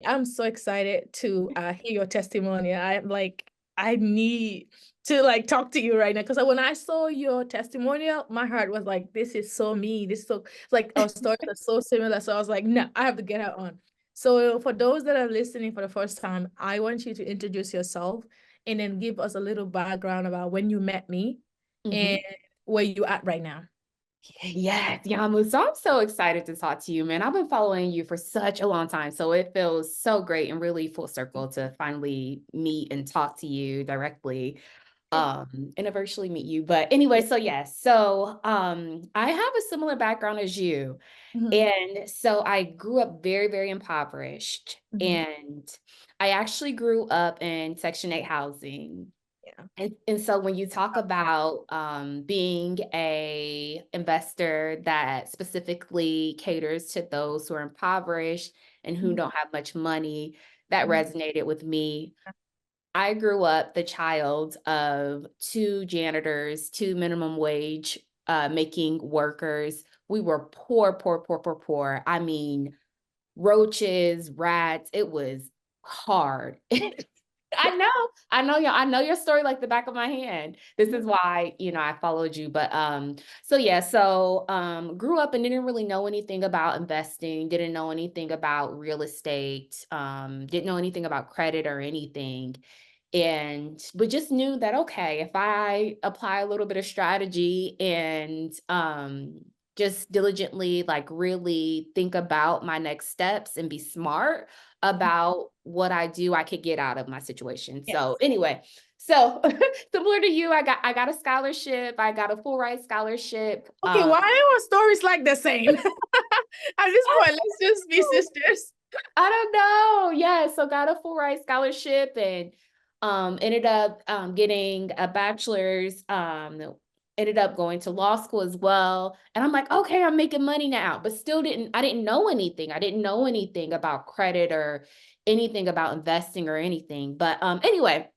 I'm so excited to hear your testimony. I need to like talk to you right now because when I saw your testimonial, my heart was like, this is so me. This is so like our stories are so similar. So I was like, no, I have to get her on. So for those that are listening for the first time, I want you to introduce yourself and then give us a little background about when you met me and Mhm. where you at right now. Yes, Yamu. So I'm so excited to talk to you, man. I've been following you for such a long time. So it feels so great and really full circle to finally meet and talk to you directly and eventually meet you. But anyway, so yes. So I have a similar background as you. Mhm, And so I grew up very, very impoverished. mhm. And I actually grew up in Section 8 housing. Yeah. And so when you talk about being a investor that specifically caters to those who are impoverished and who Mhm, don't have much money, that mhm. resonated with me. I grew up the child of two janitors, two minimum wage making workers. We were poor, poor, poor, poor, poor. I mean, roaches, rats. It was hard. I know your story like the back of my hand. This is why, I followed you. But so yeah, so grew up and didn't really know anything about investing, didn't know anything about real estate, didn't know anything about credit or anything. And but just knew that okay, if I apply a little bit of strategy and just diligently like really think about my next steps and be smart about what I do, I could get out of my situation. So Yes. anyway, so similar to you, I got a scholarship. I got a full ride scholarship. Okay, why are our stories like the same? At this point, let's just be sisters. I don't know. Yeah, so got a full ride scholarship and ended up getting a bachelor's, ended up going to law school as well. And I'm like, okay, I'm making money now, but still I didn't know anything. I didn't know anything about credit or anything about investing or anything. But anyway,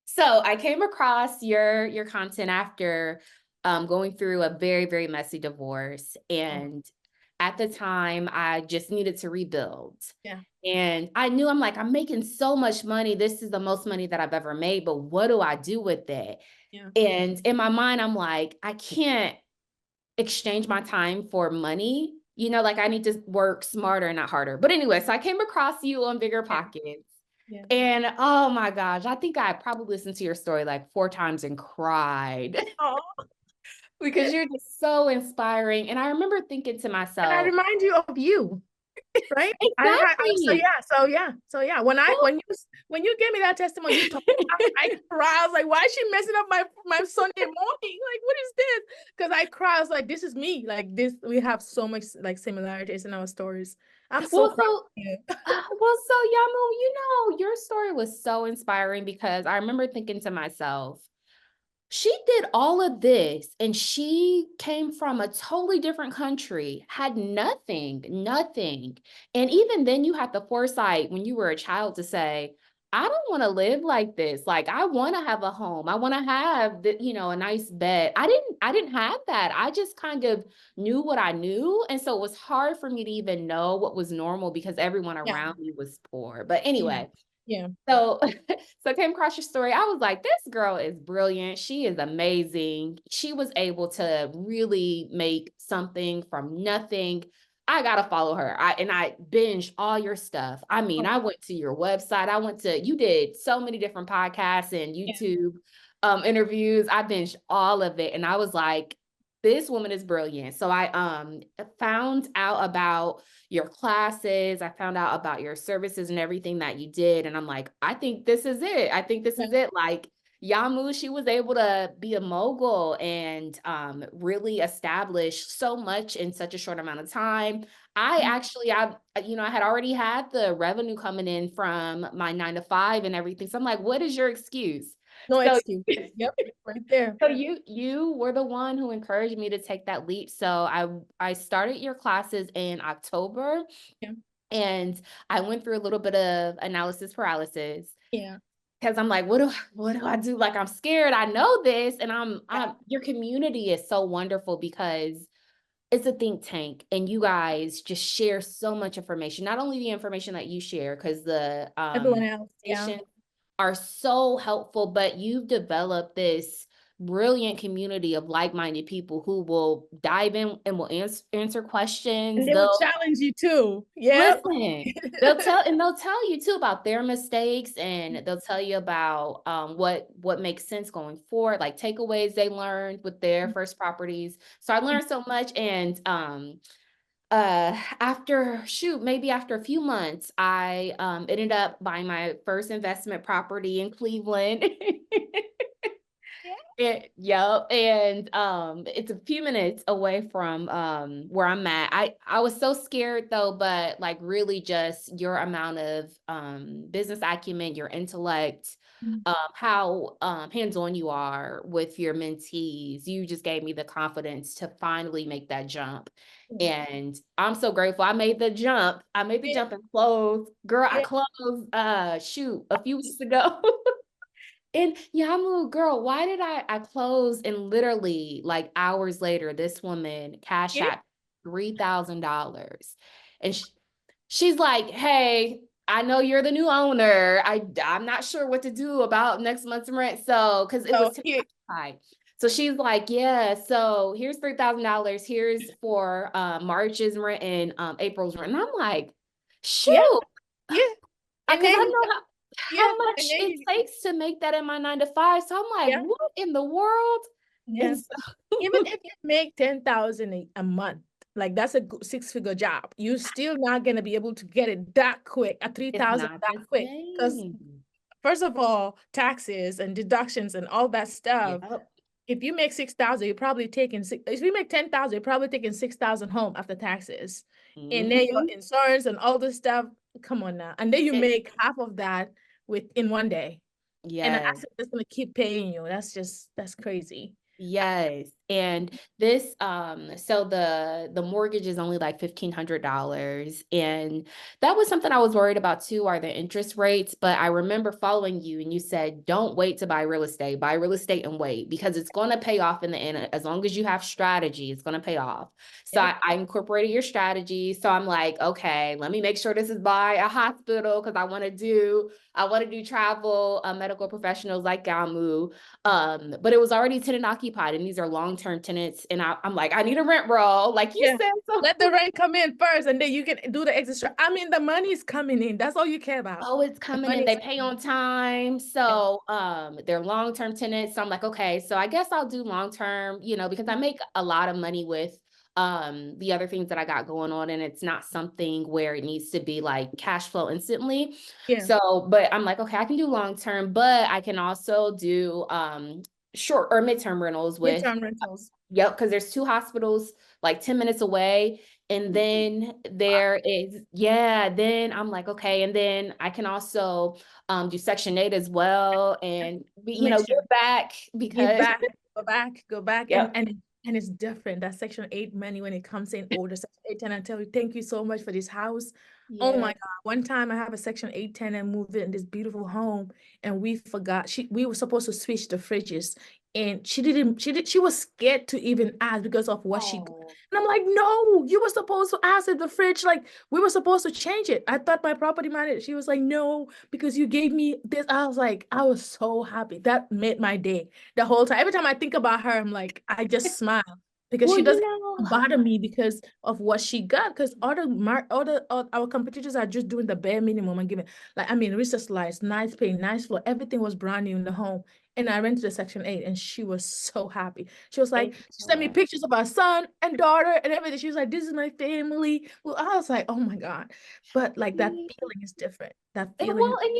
so I came across your content after going through a very, very messy divorce. Oh, And at the time, I just needed to rebuild. yeah, And I knew I'm like, I'm making so much money. This is the most money that I've ever made, but what do I do with it? yeah, And in my mind, I'm like, I can't exchange my time for money. Like I need to work smarter, not harder. But anyway, so I came across you on Bigger yeah, Pockets. yeah. And oh my gosh, I think I probably listened to your story like 4 times and cried Oh, because you're just so inspiring. And I remember thinking to and I myself, remind you of you, right? exactly. When you gave me that testimony, you told I cried. I was like, why is she messing up my Sunday morning? Like, what is this? Because I cried. I was like, this is me. Like this, we have so much like similarities in our stories. I'm so well, proud so of you. so Yamu, your story was so inspiring because I remember thinking to myself, she did all of this and she came from a totally different country, had nothing, nothing. And even then you had the foresight when you were a child to say, I don't want to live like this. Like I want to have a home. I want to have a nice bed. I didn't have that. I just kind of knew what I knew. And so it was hard for me to even know what was normal because everyone Yeah, around me was poor. But yeah, anyway, yeah, so, so I came across your story. I was like, this girl is brilliant. She is amazing. She was able to really make something from nothing. I gotta follow her. I binged all your stuff. I mean, oh, I went to your website. You did so many different podcasts and yeah, YouTube interviews. I binged all of it. And I was like, this woman is brilliant. So I found out about your classes. I found out about your services and everything that you did. And I'm like, I think this is it. I think this yeah, is it. Like Yamu, she was able to be a mogul and really establish so much in such a short amount of time. I had already had the revenue coming in from my 9 to 5 and everything. So I'm like, what is your excuse? no So excuse. Yep, right there. so you were the one who encouraged me to take that leap. So I started your classes in October Yeah, and I went through a little bit of analysis paralysis yeah, because I'm like, what do I do? Like I'm scared. I know this and yeah, I'm your community is so wonderful because it's a think tank, and you guys just share so much information. Not only the information that you share, because the Everyone else, yeah. patients are so helpful, but you've developed this brilliant community of like-minded people who will dive in and will answer And questions. they will They'll challenge you too. Yep. listen. They'll tell you too about their mistakes, and they'll tell you about what makes sense going forward, like takeaways they learned with their first properties. So I learned so much, and after maybe after a few months, I ended up buying my first investment property in Cleveland. Yeah. Yep, and it's a few minutes away from where I'm at. I was so scared though, but like really just your amount of business acumen, your intellect, Mm. how hands-on you are with your mentees. You just gave me the confidence to finally make that jump. And I'm so grateful I made the jump. I made the Yeah. jump and closed. Girl, I Yeah. closed a few weeks ago. And Yamu, girl, why did I close, and literally like hours later, this woman cash Yeah. out $3,000. And she's like, "Hey, I know you're the new owner. I'm not sure what to do about next month's rent." So, because it So was here, high. So she's like, "Yeah, so here's $3,000. Here's for March's rent and April's rent." And I'm like, yeah, shoot, yeah. And because then I you, know yeah, how and much then it you, takes to make that in my 9 to 5. So I'm like, yeah, what in the world? yeah. And Even so if you make 10,000 a month, like that's a six-figure job, you're still not gonna be able to get it that quick, at three it's thousand not that the quick. Because same. first of all, taxes and deductions and all that stuff. Yep. If you make 6,000, you're probably taking six. If you make 10,000, you're probably taking 6,000 home after taxes, and then your Mhm. insurance and all this stuff. Come on now, and then you It, make half of that in one day, and the yes. asset is gonna keep paying you. That's crazy. Yes. And this so the mortgage is only like $1,500. And that was something I was worried about too, are the interest rates. But I remember following you, and you said, don't wait to buy real estate. Buy real estate and wait, because it's going to pay off in the end. As long as you have strategy, it's going to pay off. So Yep. I incorporated your strategy. So I'm like, okay, let me make sure this is by a hospital, because I want to do travel, medical professionals like Gamu. But it was already tenant occupied, and these are long-term tenants. And I'm like, I need a rent roll, like you Yeah. said. So, Let the rent come in first, and then you can do the extra. I mean, the money's coming in. That's all you care about. oh, it's The coming in. They money's pay coming on time. in. So, they're long-term tenants. So I'm like, okay, so I guess I'll do long-term, because I make a lot of money with the other things that I got going on, and it's not something where it needs to be like cash flow instantly. Yeah. So, but I'm like, okay, I can do long-term, but I can also do short or midterm rentals with. Midterm rentals. Yep, because there's two hospitals like 10 minutes away. And then there is, yeah, then I'm like, okay. And then I can also do Section 8 as well, and Mixture. give back Give because back, go back, and yep. it's different. That Section 8 money when it comes in older Section 8 tenant, I tell you, thank you so much for this house. Oh my Yeah. God. One time I have a Section 8 tenant moved in this beautiful home, and we forgot we were supposed to switch the fridges, and she was scared to even ask because of what she. Oh, And I'm like, no, you were supposed to ask if the fridge, like we were supposed to change it. I thought my property manager, she was like, no, because you gave me this. I was like, I was so happy. That made my day the whole time. Every time I think about her, I'm like, I just smile because well, she doesn't bother me because of what she got. Because our competitors are just doing the bare minimum and giving, like, I mean, recess lights, nice paint, nice floor, everything was brand new in the home. And I rented the Section 8, and she was so happy. She was like, thank you she so sent me much. pictures of our son and daughter and everything. She was like, this is my family. Well, I was like, oh my God. But like that feeling is different. That feeling. Well, and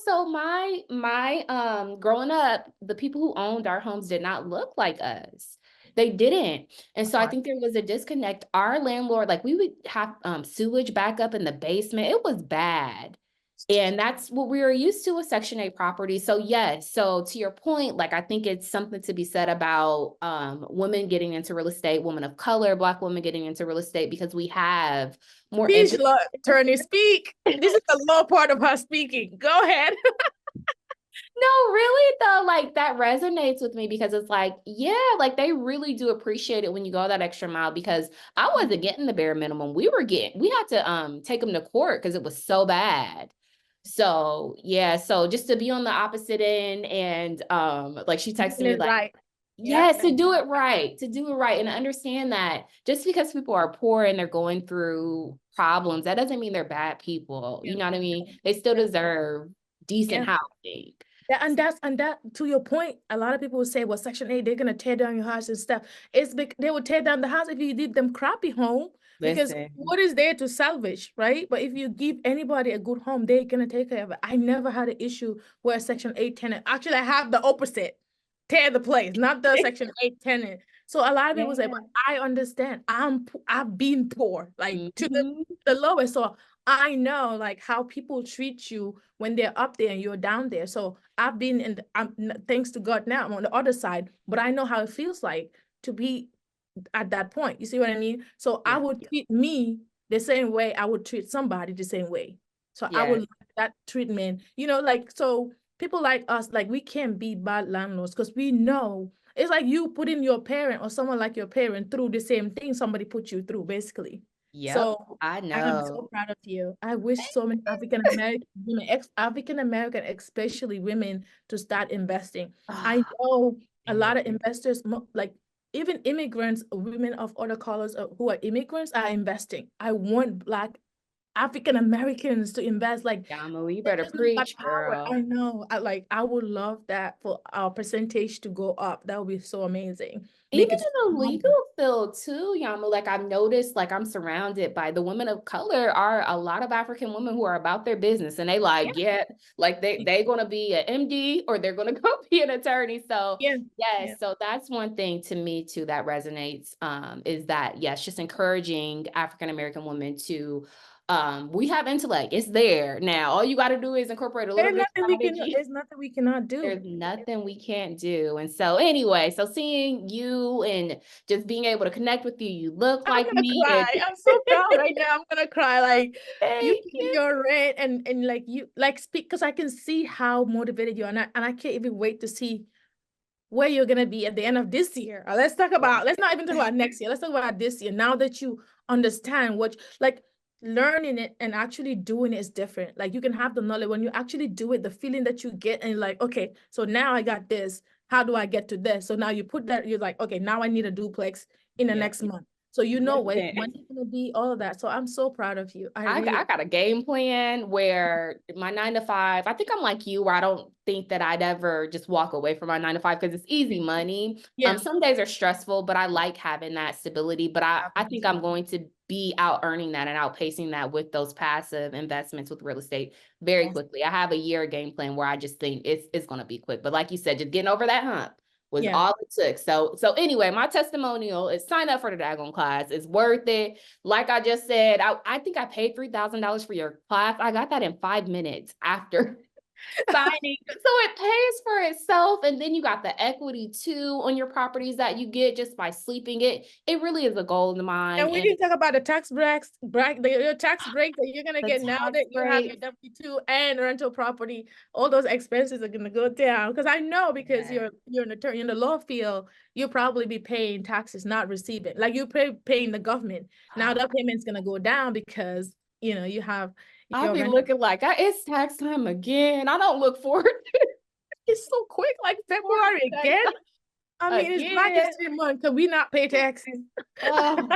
so my growing up, the people who owned our homes did not look like us. They didn't. And so I think there was a disconnect. Our landlord, like we would have sewage back up in the basement. It was bad. And that's what we were used to with Section 8 property. So yes, so to your point, like I think it's something to be said about women getting into real estate, women of color, Black women getting into real estate, because we have more Speech, empathy. attorney, speak. This is the low part of her speaking. Go ahead. No, really though, like that resonates with me because it's like, yeah, like they really do appreciate it when you go that extra mile because I wasn't getting the bare minimum. We had to take them to court because it was so bad. So yeah, so just to be on the opposite end and like she texted Doing me it like, right. Yeah. yes, to do it right and understand that just because people are poor and they're going through problems, that doesn't mean they're bad people. You know what I mean? They still Yeah. deserve decent Yeah. housing. Yeah, and that to your point, a lot of people will say, well, Section 8, they're gonna tear down your house and stuff. They would tear down the house if you give them crappy home, because Listen. what is there to salvage, right? But if you give anybody a good home, they're gonna take care of it. I never had an issue where a Section 8 tenant, actually I have the opposite, tear the place, not the Section 8 tenant. So a lot of people say, Yeah. but I understand. I've been poor, like to Mhm. the lowest. So I know like how people treat you when they're up there and you're down there. So I've been in, thanks to God now I'm on the other side, but I know how it feels like to be at that point. You see what I mean? So I Yeah. would treat me the same way I would treat somebody the same way. So I would Yes. like that treatment, like, so people like us, like we can't be bad landlords because we know it's like you putting your parent or someone like your parent through the same thing somebody put you through, basically. Yep. So I I am so know. proud of you. I wish so many African American women, African American, especially women, to start investing. I Ah, know a yeah. lot of investors, like even immigrants, women of other colors who are immigrants, are investing. I want Black African Americans to invest. Like, Yama, you it's better just not about preach, power. girl. I know. I would love that for our percentage to go up. That would be so amazing. Even Make it in the legal money. field too, Yama, like I've noticed, like I'm surrounded by the women of color are a lot of African women who are about their business and they Yeah. like, yeah, like they gonna be an MD or they're gonna go be an attorney. So Yeah. Yeah. yes, so that's one thing to me too that resonates, is that yes, just encouraging African American women to we have intellect, it's there. Now all you gotta do is incorporate a little bit of strategy. There's nothing we cannot do. There's nothing we can't do. And so anyway, so seeing you and just being able to connect with you, you look I'm like gonna me. And cry. I'm so proud right now. I'm gonna cry. Like, you thank pay you. your rent and like you like speak, because I can see how motivated you are, and I can't even wait to see where you're gonna be at the end of this year. Let's not even talk about next year. Let's talk about this year. Now that you understand what, like, learning it and actually doing it is different. Like, you can have the knowledge when you actually do it, the feeling that you get, and like, okay, so now I got this. How do I get to this? So now you put that, you're like, okay, now I need a duplex in the Yep. next month. So you know when Listen, it's gonna be, all of that. So I'm so proud of you. I I really, got a game plan where my 9 to 5, I think I'm like you, where I don't think that I'd ever just walk away from my 9 to 5 because it's easy money. yeah. Some days are stressful, but I like having that stability. But I think I'm going to be out earning that and outpacing that with those passive investments with real estate very Yes. quickly. I have a year game plan where I just think it's gonna be quick. But like you said, just getting over that hump was Yeah. all it took. So anyway, my testimonial is sign up for the daggone class. It's worth it. Like I just said, I think I paid $3,000 for your class. I got that in 5 minutes after signing. So it pays for itself. And then you got the equity too on your properties that you get just by sleeping it. It really is a goal of mine. And we And didn't talk about the tax your tax break that you're gonna the get now tax that you have your breaks. W-2 and rental property. All those expenses are gonna go down. Because I know, because you're an attorney in the law field, you'll probably be paying taxes, not receiving. Like, you paying the government. Now that payment's gonna go down because you have I'll your be rental. looking like it's tax time again. I don't look forward to It's so quick, like February tax again. time I mean, it's Black again. History Month. Can we not pay taxes? Oh.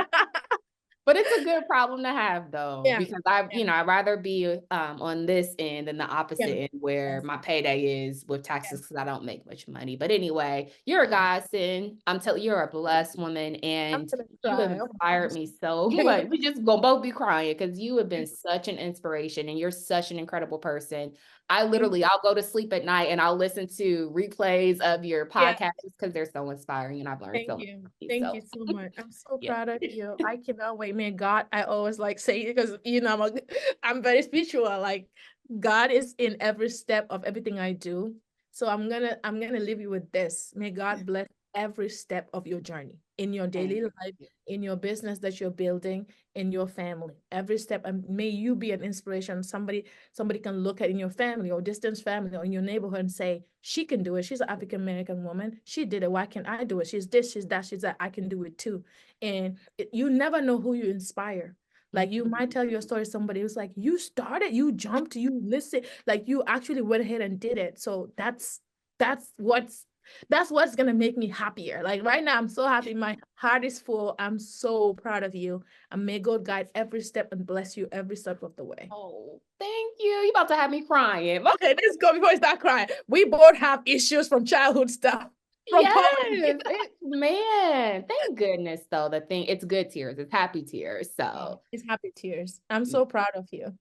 But it's a good problem to have though, Yeah. because Yeah. I'd rather be on this end than the opposite Yeah. end where Yes. my payday is with Yes. taxes because I don't make much money. But anyway, you're a godsend. I'm telling you, you're a blessed woman I'm and gonna you have cry. Oh my inspired gosh. me so much. We just gonna both be crying because you have been such an inspiration and you're such an incredible person. Thank I'll go to sleep at night and I'll listen to replays of your Yeah, podcasts because they're so inspiring and I've learned thank so much you. from you. Thank So you so much. I'm so yeah. proud of you. I cannot wait. Man, God, I always like say, because I'm very spiritual. Like, God is in every step of everything I do. So I'm gonna leave you with this. May God bless every step of your journey in your daily Thank life, you. in your business that you're building, in your family. Every step, and may you be an inspiration. Somebody can look at in your family or distant family or in your neighborhood and say, she can do it. She's an African American woman. She did it. Why can't I do it? She's this, she's that, she's that. I can do it too. And you never know who you inspire. Like you might tell your story to somebody who's like, you started, you jumped, you listened, like you actually went ahead and did it. So that's what's gonna make me happier. Like right now, I'm so happy. My heart is full. I'm so proud of you. And may God guide every step and bless you every step of the way. Oh, thank you. You about to have me crying. Okay, let's go before I start crying. We both have issues from childhood stuff, from poverty. Yes, man. Thank goodness though. It's good tears. It's happy tears. So It's happy tears. I'm so proud of you.